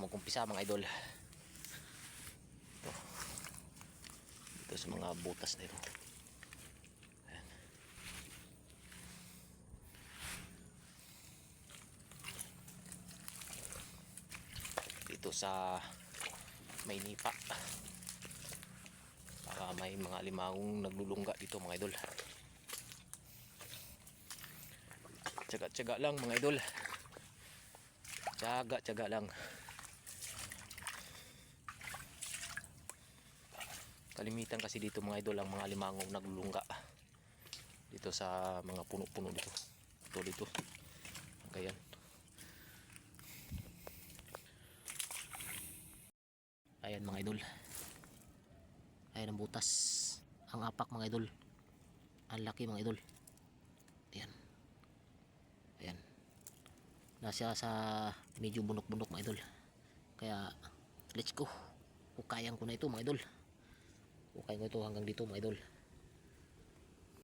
mag-umpisa mga idol. Ito. Dito sa mga butas na ito. Ayan. Dito sa may nipa. Para may mga limangong naglulungga dito mga idol. Tsaga-tsaga lang mga idol. Tsaga-tsaga lang. Kalimitan kasi dito mga idol ang mga limangong naglulungga dito sa mga puno-puno dito. Dito. Ganyan. Ayan mga idol. Ayan ang butas. Ang apak mga idol. Ang laki mga idol. Ayan. Ayan. Nasa sa medyo bunok-bunok mga idol. Kaya let's go. Hukayan ko na ito mga idol. Hukayan ko ito hanggang dito mga idol.